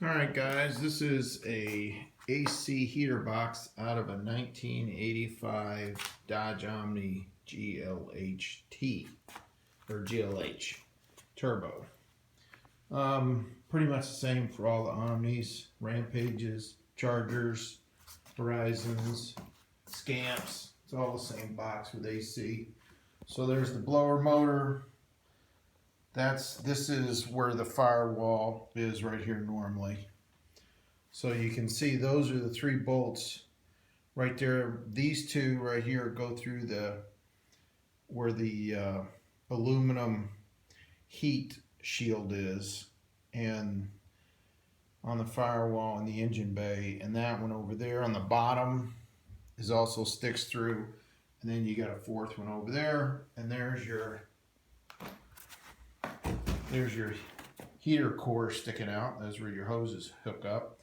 Alright guys, this is a AC heater box out of a 1985 Dodge OMNI GLHT or GLH Turbo. Pretty much the same for all the Omnis, Rampages, Chargers, Horizons, Scamps. It's all the same box with AC. So there's the blower motor. This is where the firewall is right here normally. So you can see those are the 3 bolts right there. These 2 right here go through where the aluminum heat shield is, and on the firewall in the engine bay, and that one over there on the bottom is also sticks through, and then you got a 4th one over there, and there's your heater core sticking out. Those where your hoses hook up.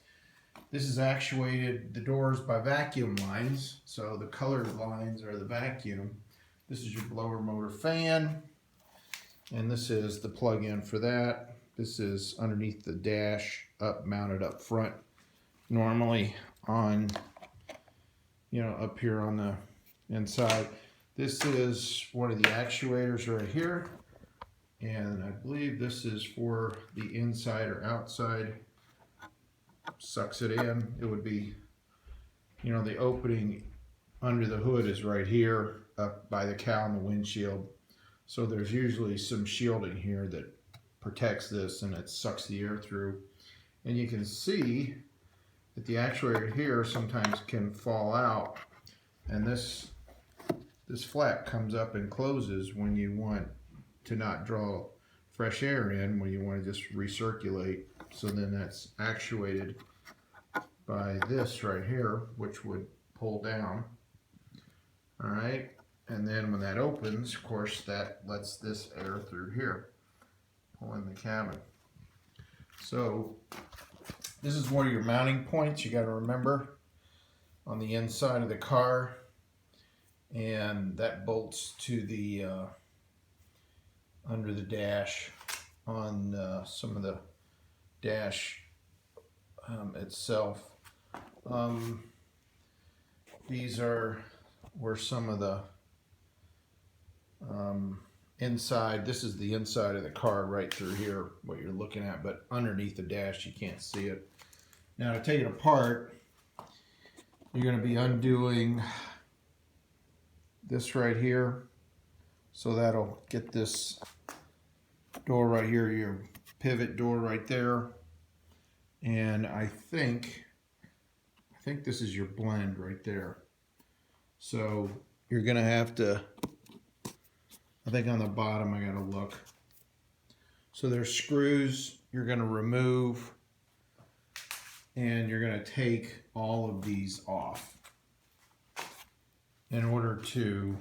This is actuated, the doors, by vacuum lines. So the colored lines are the vacuum. This is your blower motor fan. And this is the plug-in for that. This is underneath the dash, mounted up front. Normally on, up here on the inside. This is one of the actuators right here. And I believe this is for the inside or outside. Sucks it in. It would be, the opening under the hood is right here up by the cowl and the windshield. So there's usually some shielding here that protects this, and it sucks the air through. And you can see that the actuator here sometimes can fall out, and this flap comes up and closes when you want to not draw fresh air in, when you want to just recirculate. So then that's actuated by this right here, which would pull down. All right, and then when that opens, of course, that lets this air through here, pull in the cabin. So this is one of your mounting points you got to remember on the inside of the car, and that bolts to the under the dash on some of the dash itself. These are where some of the inside, this is the inside of the car right through here, what you're looking at, but underneath the dash you can't see it. Now to take it apart, you're going to be undoing this right here. So that'll get this door right here, your pivot door right there. And I think this is your blend right there. So you're gonna have to, I think on the bottom I gotta look. So there's screws you're gonna remove, and you're gonna take all of these off in order to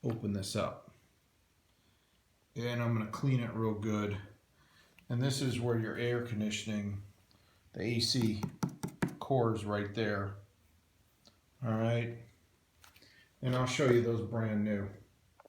open this up. And I'm going to clean it real good. And this is where your air conditioning, the AC core is right there. All right. And I'll show you those brand new.